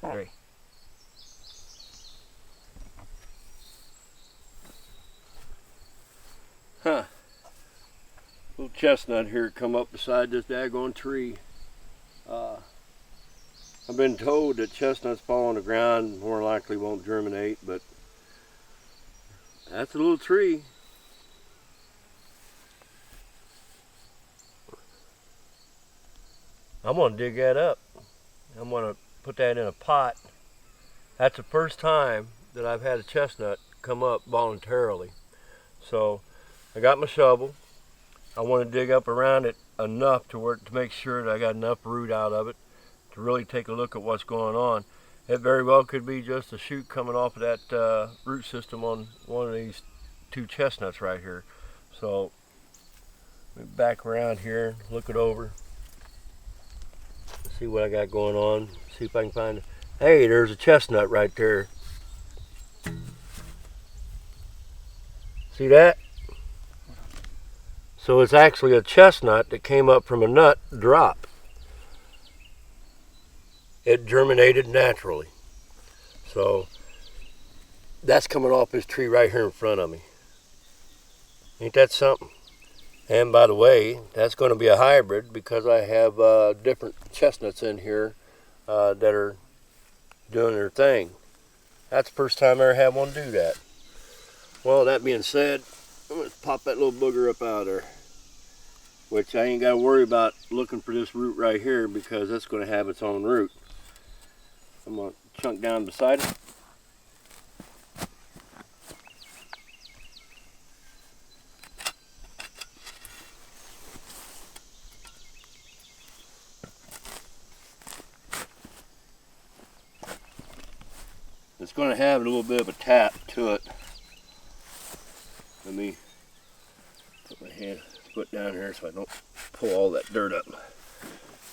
Three. Huh. Little chestnut here come up beside this daggone tree. I've been told that chestnuts fall on the ground more likely won't germinate, but that's a little tree. I'm gonna dig that up. I'm gonna put that in a pot. That's the first time that I've had a chestnut come up voluntarily. So I got my shovel. I want to dig up around it enough to make sure that I got enough root out of it to really take a look at what's going on. It very well could be just a shoot coming off of that root system on one of these two chestnuts right here. So back around here, look it over, see what I got going on, see if I can find it. Hey, there's a chestnut right there. See that? So it's actually a chestnut that came up from a nut drop. It germinated naturally. So that's coming off this tree right here in front of me. Ain't that something? And by the way, that's going to be a hybrid because I have different chestnuts in here that are doing their thing. That's the first time I ever had one do that. Well, that being said, I'm going to pop that little booger up out of there, which I ain't got to worry about looking for this root right here because it's going to have its own root. I'm going to chunk down beside it. It's going to have a little bit of a tap to it. Let me put my foot down here so I don't pull all that dirt up. Let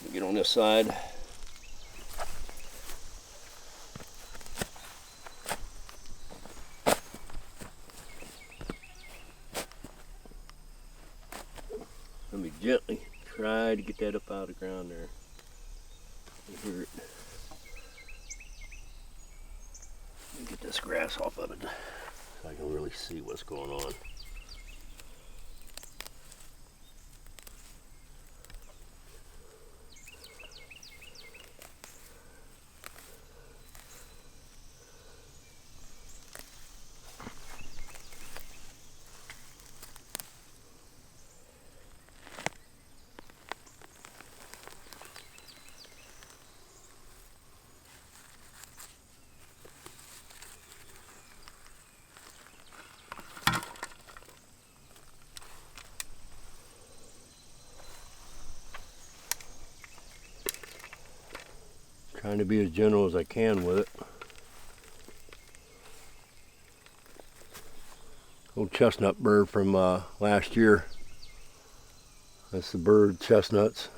me get on this side. Let me gently try to get that up out of the ground there. I hear it. Let me get this grass off of it so I can really see what's going on. Trying to be as gentle as I can with it. Old chestnut bird from last year. That's the bird chestnuts.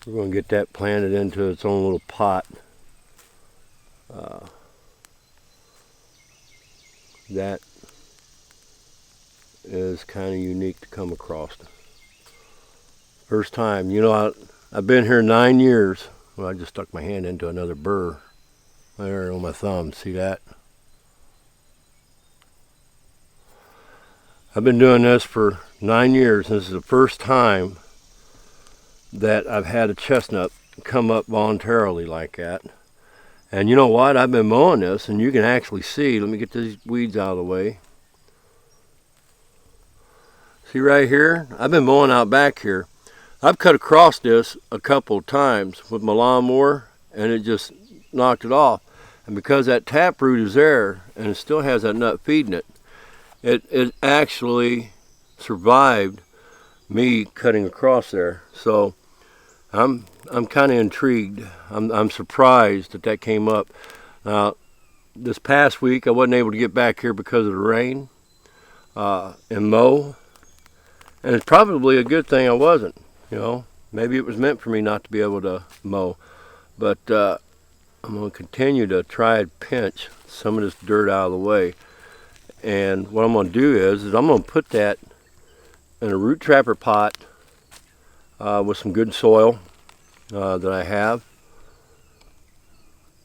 We're going to get that planted into its own little pot. That is kind of unique to come across. First time, you know, I've been here 9 years. Well, I just stuck my hand into another burr there on my thumb. See that? I've been doing this for 9 years. This is the first time that I've had a chestnut come up voluntarily like that. And you know what? I've been mowing this, and you can actually see. Let me get these weeds out of the way. See right here? I've been mowing out back here. I've cut across this a couple of times with my lawnmower, and it just knocked it off. And because that taproot is there, and it still has that nut feeding it, it actually survived me cutting across there. So I'm kind of intrigued. I'm surprised that came up. Now, this past week I wasn't able to get back here because of the rain and mow. And it's probably a good thing I wasn't, you know. Maybe it was meant for me not to be able to mow. But I'm going to continue to try and pinch some of this dirt out of the way. And what I'm going to do is I'm going to put that in a root trapper pot with some good soil that I have,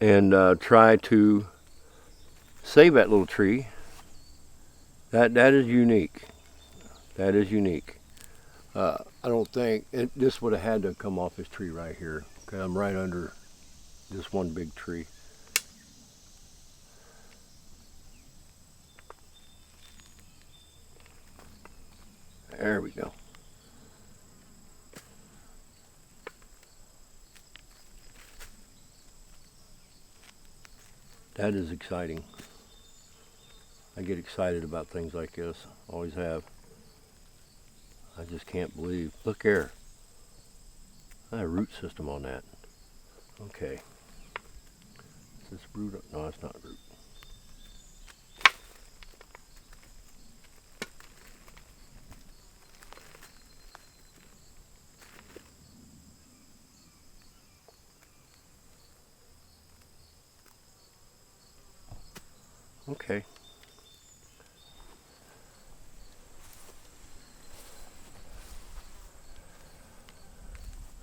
and try to save that little tree. That is unique. That is unique. I don't think this would have had to come off this tree right here, because I'm right under this one big tree. There we go. That is exciting. I get excited about things like this. Always have. I just can't believe. Look there. I have a root system on that. Okay. Is this root? No, it's not root. Okay.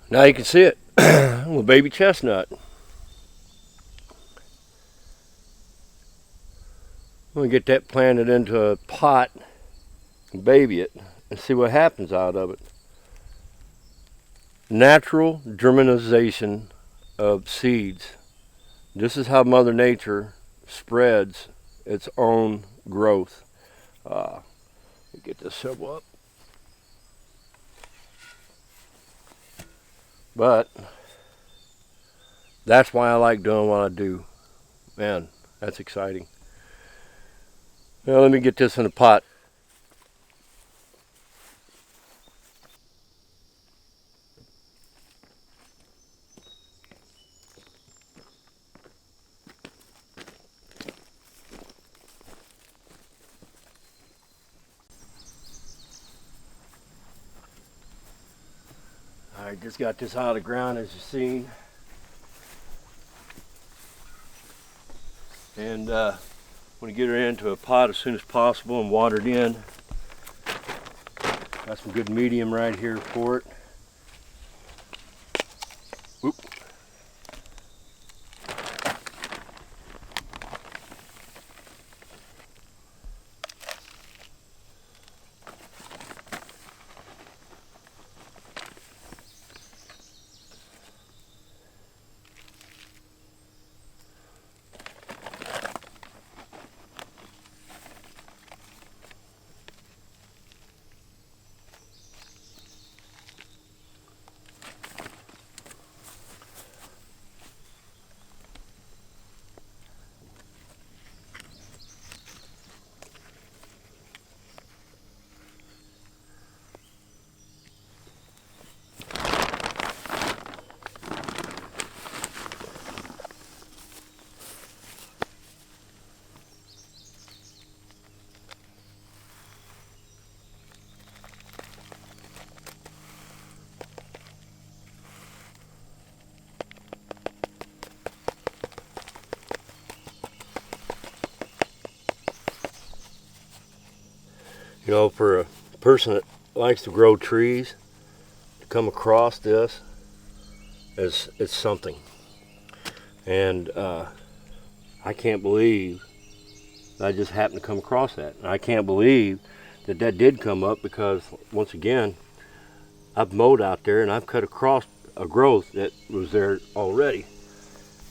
Now you can see it. Little baby chestnut. I'm going to get that planted into a pot and baby it and see what happens out of it. Natural germination of seeds. This is how Mother Nature spreads its own growth. Get this shovel up. But that's why I like doing what I do. Man, that's exciting. Now let me get this in a pot. I just got this out of the ground, as you've seen. And I'm going to get her into a pot as soon as possible and water it in. Got some good medium right here for it. Whoop. You know, for a person that likes to grow trees, to come across this, it's something. And I can't believe I just happened to come across that. And I can't believe that did come up, because once again, I've mowed out there and I've cut across a growth that was there already.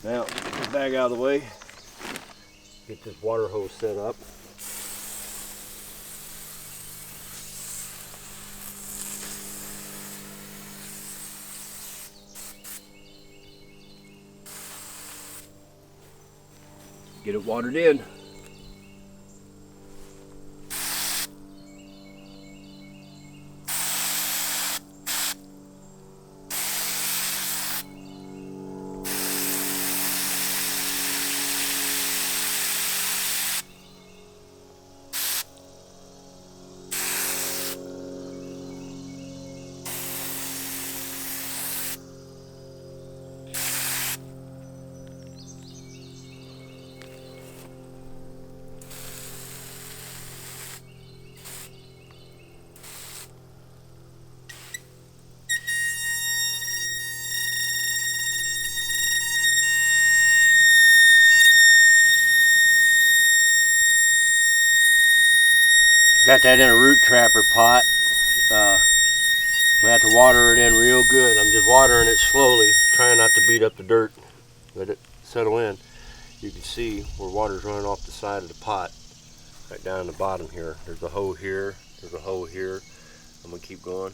Now, get this bag out of the way, get this water hose set up. Get it watered in. Got that in a root trapper pot. I have to water it in real good. I'm just watering it slowly, trying not to beat up the dirt. Let it settle in. You can see where water's running off the side of the pot, right down the bottom here. There's a hole here, there's a hole here. I'm gonna keep going.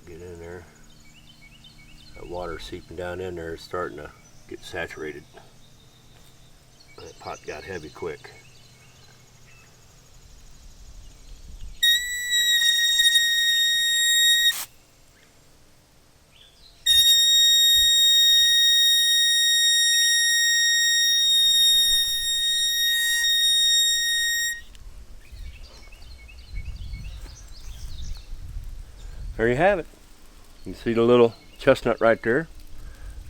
Get in there. That water seeping down in there is starting to get saturated. That pot got heavy quick. There you have it. You can see the little chestnut right there.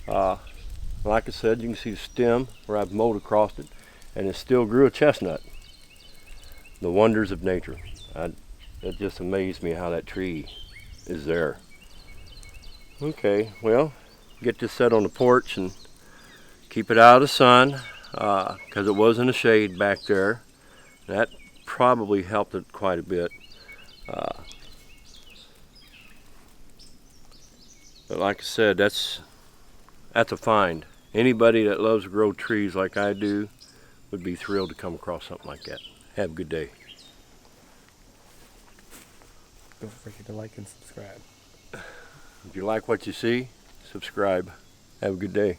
Like I said, you can see the stem where I've mowed across it, and it still grew a chestnut. The wonders of nature. It just amazed me how that tree is there. Okay, well, get this set on the porch and keep it out of the sun, because it was in the shade back there. That probably helped it quite a bit. But like I said, that's a find. Anybody that loves to grow trees like I do would be thrilled to come across something like that. Have a good day. Don't forget to like and subscribe. If you like what you see, subscribe. Have a good day.